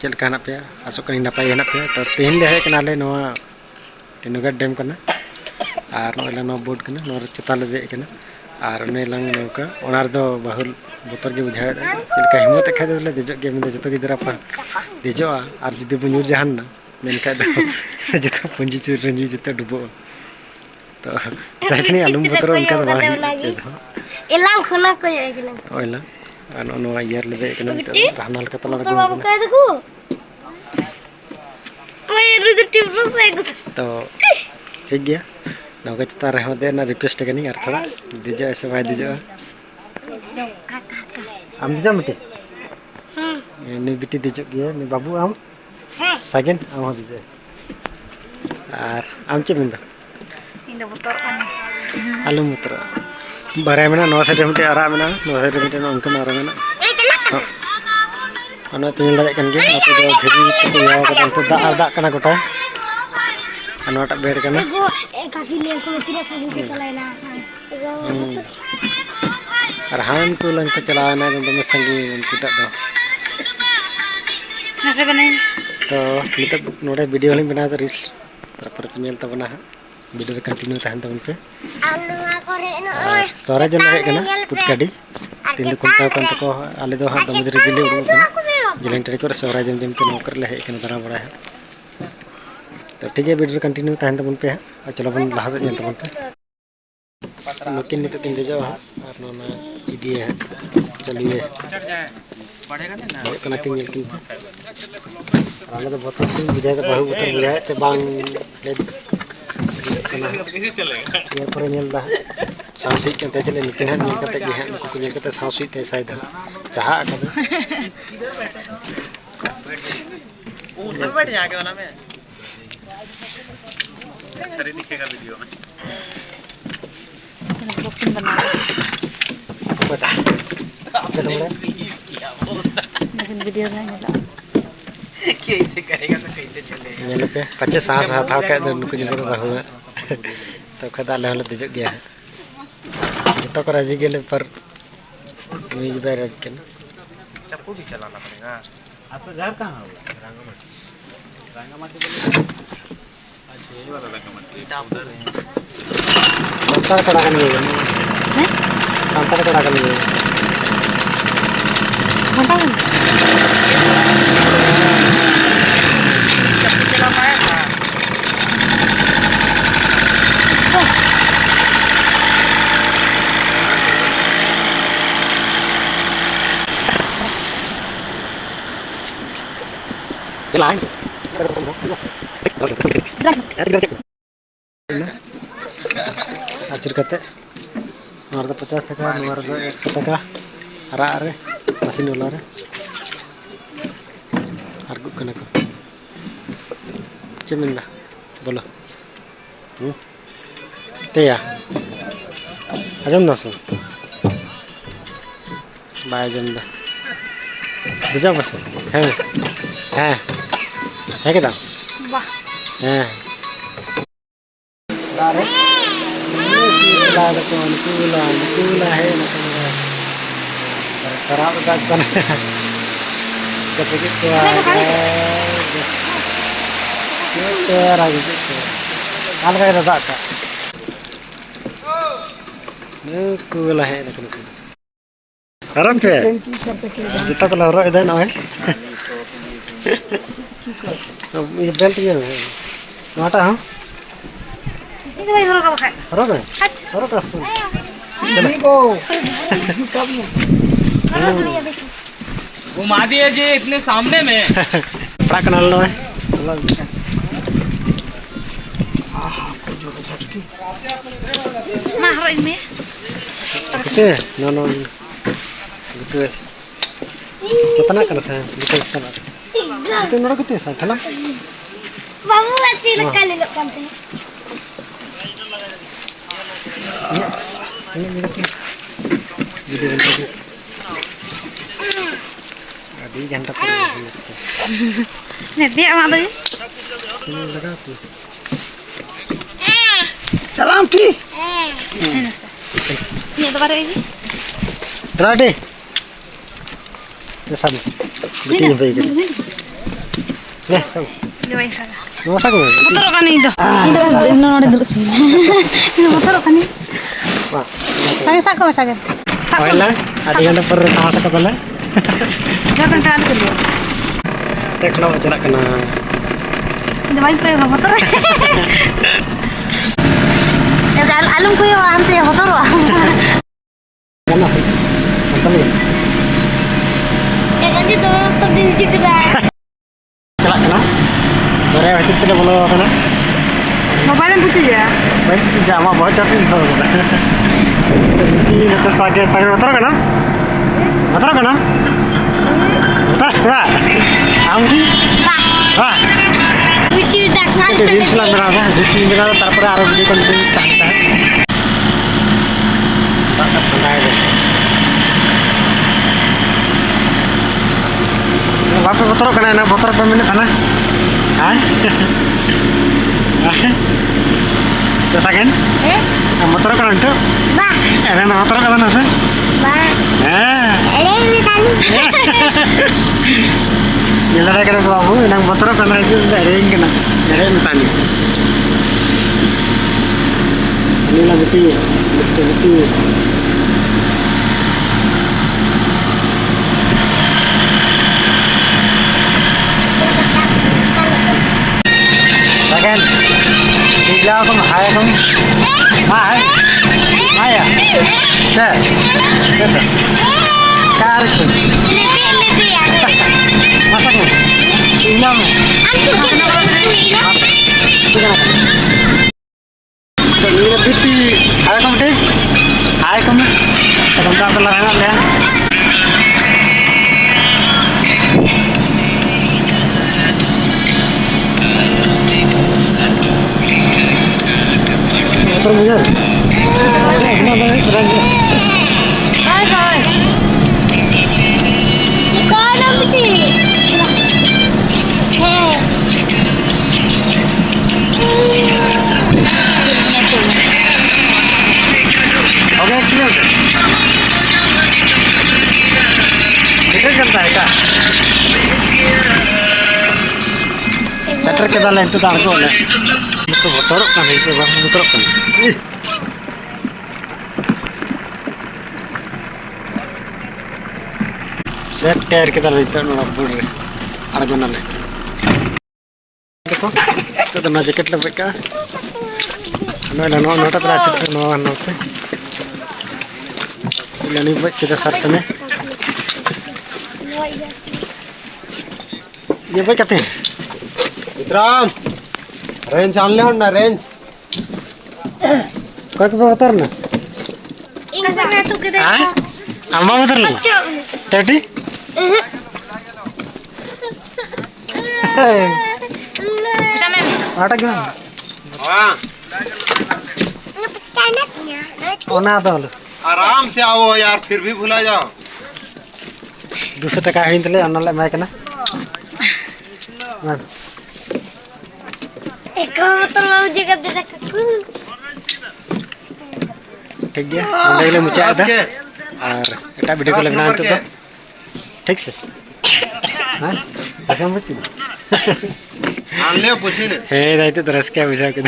चल का पे आसो कहीं नपाय हेना पे तो तेहन ले हेकना ले नोआ टेनुगा डैम कना और नोला नो बोट कना नो चेता ले दे कना और ने लंग नौका ओनार दो बहुल बोतर के बुझाए चल का हिम्मत खा दे देजो के में जतो गिदरा पर देजो और जुदी बुनुर जहान ना मेनका दो जतो पुंजी रंजी जतो डुबो तो तखनी आलूम बोतर उनका तो बाही एलाम खना को जाएगला ओइला ano no ayer le de que no te ranal ka tala ko ka dego मैं रुद टिप्रो से तो ठीक गया ना का चता रहे दे ना रिक्वेस्ट करनी यार थोड़ा दीजिए ऐसे भाई दीजिए हम दीजिए मते ने बिटी दीजिए गया ने बाबू हम सेकंड हम दीजिए और हम चे बिंदा इंदा बोतर आलू मुत्र बारे में ना 9 साइड में आरा में ना 9 साइड में उनका मारा में ना अना पिन लगे कन गे आप तो धीरे तो याव का तो दा कना गोटा अनोटा बेड कना काकी ले को पूरा सब के चलाइना और हम को लन को चलाना तो में संगी उनको टा दो नसे बने तो नित नोडे वीडियो लिंक बना दे रील पर नेल तबना वीडियो रे कंटिन्यू तहन तबन पे आलुआ करे न तोरा जन लगे कना पुट गाड़ी तीन कुंटा कन तको आले दो हाथ दम रे जिले उडू कना जिलें टरी कर सोरा जम जम ते नौकर ले हेकन दरा बड़ा है तो ठीक है वीडियो कंटिन्यू तहन तबन पे है चलो बन लहा से जन तबन पे मकिन नित किन दे जाओ और नोना इदी है चलिए बढ़ेगा ना कना किन मिल किन आले तो बहुत बुझाए तो बहु बोतल बुझाए ते बांग ले कैसे चलेगा ये पर नेलदा सांसी के ते चले निकन है कते गे है को नेल कते सांसी ते शायद चाहा का ऊपर बैठ जाके वाला में शरीर दिखेगा वीडियो में बॉक्सिंग बना बता लेकिन वीडियो में नहीं कैसे करेगा तो कैसे चलेगा नेल पे पचे सांस हाथ के नुक जिले रहू तो खदा ले हले दिजो गया है तो कराजी गेले पर मीज बैराज के चप्पू भी चलाना पड़ेगा आपका घर कहां है रंगामाटी बोले अच्छा ये वाला रंगामाटी उधर है संतार कड़ा का नहीं है संतार कड़ा का नहीं है चप्पू चला पाया था आचर कते नोर दो 50 टका नोर दो 100 टका आरा रे मशीन वाला रे आरगु कना को चमिंदा बोलो तेया आजम ना सो बाय जमदा बुझा बस है है के दाम वाह है लारे लारे कौन कूला है ना खराब गाज बना sedikit तो तेरा हाल का रदा का ने कूला है ना आराम पे जूता तो लहरा इधर ना है ये बेल्ट ये नाटा हां ini भाई हरो का बखा हरो का सुन चलो को घुमा दिए जी इतने सामने में बड़ा कनाल लो है nah haro ini gitu no gitu कितना कर से कितना itu नोरा कितने सा ठला babu kecil kali lo kantin ini video ini अभी घंटा पर nanti apa tuh ini लगा तू सलाम की ini ada baru ini चला दे ये सब बेटी भाई के Le, so. Ini baik saja. No sa ko. Motor kan itu. Itu nore dulu sih. Ini motor kan ini. Wah. Saya sak ko saja. Oila, adi ganda per kah sa katala. Jangan kan dulu. Tekno jarak kena. Ini baik pe motor. Ya alum ko yo ante motor wa. Kena. Mantap ya. Ya kan itu terdiri juga. Jarak kena. Dore itu tidak boleh kena. Mobilan putus ya. Baik itu jama bocor nih kalau. Ini atas pakai motor kena. Motor kena. Motor kena. Amri. Wah. Lucu dah kan. Ini sudah berapa? Di berapa terpura harus di konten santai. Tak santai deh. Bapak motor kena na motor peminat tanah. Hah? Terus akan? Motor kena itu? Bah. Ada motor kena nasi? Bah. Ini tadi. Jalan kena babu, nang motor kena itu ada yang kena, ada yang tani. Ini lah beti, meski beti. Second, tiga aku mahal kamu, mahal, mahal, dah, dah, tarik tu. Masak ni, ilam. Ini lebih ti, ayah kamu deh, ayah kamu, kadang kadang telah enak ya. Motor muda. Hai guys. Kau nak pergi? Oke, clear. Kita करता है क्या? Shutter के दाल इंतजार दार को ले. तो motor का नहीं तो बस मोटर का. सेट टायर के दाल इतना ना बढ़ रहे. आगे ना ले. देखो, तो ना जैकेट लगे क्या? नोटा तो आज नोटे ini buat kita sarsane ये भाई कहते हैं विक्रम रेंज आन ले ना रेंज कोई को उतर ना Kasar na tu kita. हां अम्मा उतर लो टटी Sama. आटा क्यों हाँ Pecanatnya. ओना तो आराम से आओ यार फिर भी भुला जाओ 200 टका हिंद ले अनले मैं कना एक motor mau juga tidak kaku. ठीक है मंडे ले मुचा बस था के और एटा वीडियो को लगना तो ठीक से हां ऐसा मत की आन ले पूछी ने हे दाइते तरस क्या बुझा के